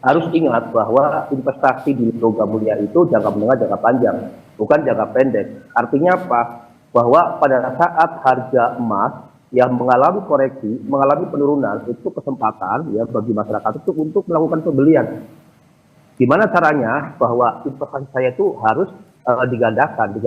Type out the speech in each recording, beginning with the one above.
harus ingat bahwa investasi di logam mulia itu jangka menengah, jangka panjang, bukan jangka pendek. Artinya apa? Bahwa pada saat harga emas yang mengalami koreksi, mengalami penurunan, itu kesempatan ya bagi masyarakat itu untuk melakukan pembelian. Gimana caranya? Bahwa investasi saya itu harus digandakan,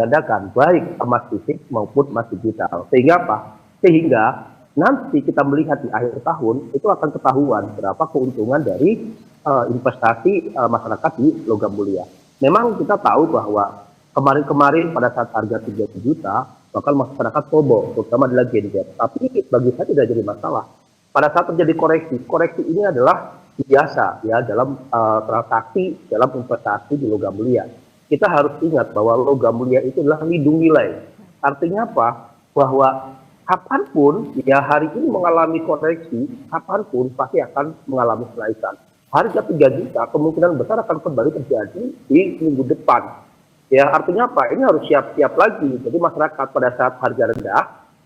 baik emas fisik maupun emas digital. Sehingga apa? Sehingga nanti kita melihat di akhir tahun itu akan ketahuan berapa keuntungan dari investasi masyarakat di logam mulia. Memang kita tahu bahwa kemarin-kemarin pada saat harga 3 juta, bakal masyarakat FOMO, terutama adalah Gen Z. Tapi bagi saya tidak jadi masalah. Pada saat terjadi koreksi, koreksi ini adalah biasa ya dalam transaksi, dalam investasi di logam mulia. Kita harus ingat bahwa logam mulia itu adalah lindung nilai. Artinya apa? Bahwa kapanpun ya hari ini mengalami koreksi, kapanpun pasti akan mengalami kenaikan. Harga 3 juta kemungkinan besar akan kembali terjadi di minggu depan. Ya artinya apa? Ini harus siap-siap lagi. Jadi masyarakat pada saat harga rendah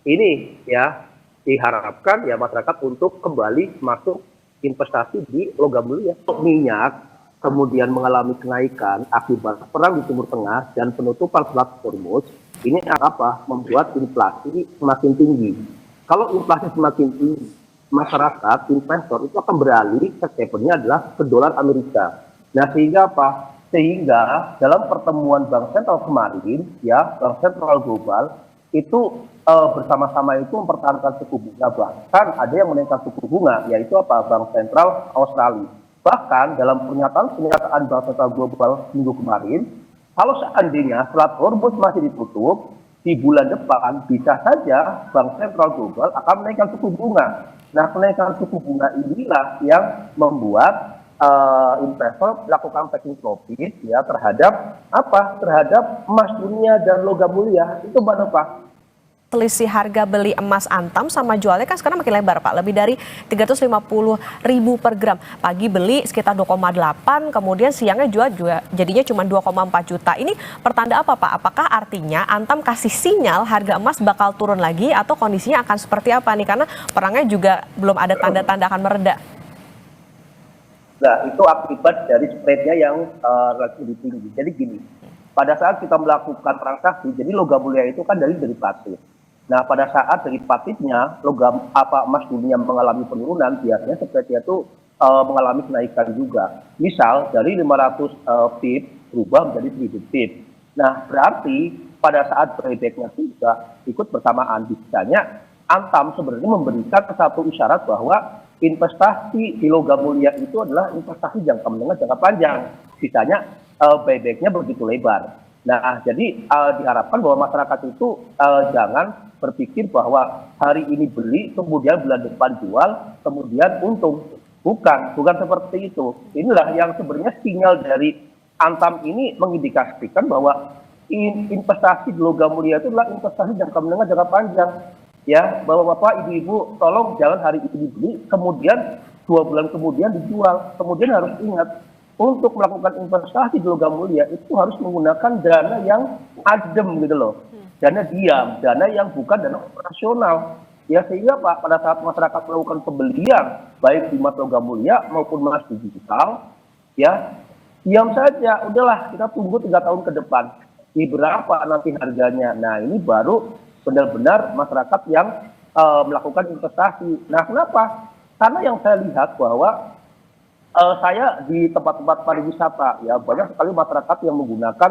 ini ya diharapkan ya masyarakat untuk kembali masuk investasi di logam mulia. Minyak kemudian mengalami kenaikan akibat perang di Timur Tengah dan penutupan Selat Hormuz. Ini apa? Membuat inflasi semakin tinggi. Kalau inflasi semakin tinggi, masyarakat, investor itu akan beralih ke safe-nya adalah ke dolar Amerika. Nah sehingga apa? Sehingga dalam pertemuan Bank Sentral kemarin, ya Bank Sentral Global itu bersama-sama itu mempertahankan suku bunga, bahkan ada yang menaikkan suku bunga, yaitu apa? Bank Sentral Australia. Bahkan dalam pernyataan Bank Sentral Global minggu kemarin, kalau seandainya Selat Hormuz masih ditutup, di bulan depan bisa saja Bank Sentral Global akan menaikkan suku bunga. Nah, kenaikan suku bunga inilah yang membuat investor melakukan taking profit ya terhadap apa? Terhadap emas dunia dan logam mulia. Itu Mbak Nova. Selisih harga beli emas Antam sama jualnya kan sekarang makin lebar Pak, lebih dari 350.000 per gram. Pagi beli sekitar 2,8, kemudian siangnya jual juga jadinya cuma 2,4 juta. Ini pertanda apa Pak? Apakah artinya Antam kasih sinyal harga emas bakal turun lagi atau kondisinya akan seperti apa nih? Karena perangnya juga belum ada tanda-tanda akan mereda. Nah, itu akibat dari spreadnya yang relatif tinggi. Jadi gini, pada saat kita melakukan transaksi, jadi logam mulia itu kan dari derivatif. Nah, pada saat derivatifnya logam emas dunia mengalami penurunan, biasanya spreadnya itu mengalami kenaikan juga. Misal dari 500 pip berubah menjadi 1000 pip. Nah, berarti pada saat buyback-nya juga ikut bersamaan. Biasanya Antam sebenarnya memberikan satu isyarat bahwa investasi di logam mulia itu adalah investasi jangka menengah, jangka panjang. Sisanya buyback-nya begitu lebar. Nah, jadi diharapkan bahwa masyarakat itu jangan berpikir bahwa hari ini beli, kemudian bulan depan jual, kemudian untung. Bukan seperti itu. Inilah yang sebenarnya sinyal dari Antam ini mengindikasikan bahwa investasi di logam mulia itu adalah investasi jangka menengah, jangka panjang. Ya, bahwa Bapak, Ibu-Ibu, tolong jangan hari ini dibeli, kemudian 2 bulan kemudian dijual. Kemudian harus ingat, untuk melakukan investasi di logam mulia itu harus menggunakan dana yang adem gitu loh. Dana diam, dana yang bukan dana operasional. Ya, sehingga Pak, pada saat masyarakat melakukan pembelian, baik di emas logam mulia maupun emas digital, ya, diam saja, udahlah kita tunggu 3 tahun ke depan. Di berapa nanti harganya. Nah, ini baru benar-benar masyarakat yang melakukan investasi. Nah, kenapa? Karena yang saya lihat bahwa saya di tempat-tempat pariwisata ya banyak sekali masyarakat yang menggunakan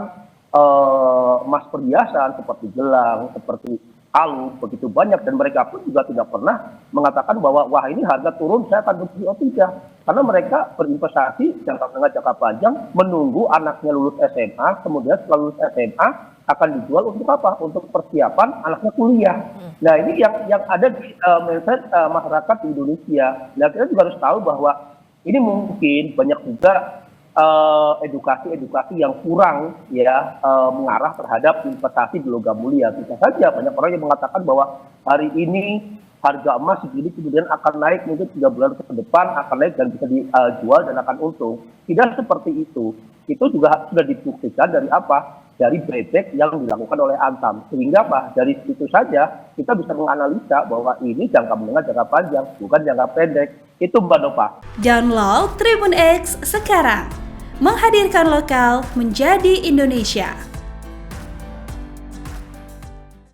emas perhiasan seperti gelang, seperti kalung, begitu banyak, dan mereka pun juga tidak pernah mengatakan bahwa wah ini harga turun saya akan beli. Oh tidak, karena mereka berinvestasi jangka menengah, jangka panjang, menunggu anaknya lulus SMA, kemudian setelah lulus SMA akan dijual untuk apa? Untuk persiapan anaknya kuliah. Nah, ini yang ada di mindset masyarakat di Indonesia. Nah, kita juga harus tahu bahwa ini mungkin banyak juga edukasi yang kurang ya mengarah terhadap investasi di logam mulia. Bisa saja banyak orang yang mengatakan bahwa hari ini harga emas segini kemudian akan naik mungkin 3 bulan ke depan akan naik dan bisa dijual dan akan untung. Tidak seperti itu. Itu juga sudah dibuktikan dari apa? dari buyback yang dilakukan oleh Antam. Sehingga Pak, dari situ saja kita bisa menganalisa bahwa ini jangka menengah, jangka panjang, bukan jangka pendek. Itu Mbak Nova. Download Tribun X sekarang. Menghadirkan lokal menjadi Indonesia.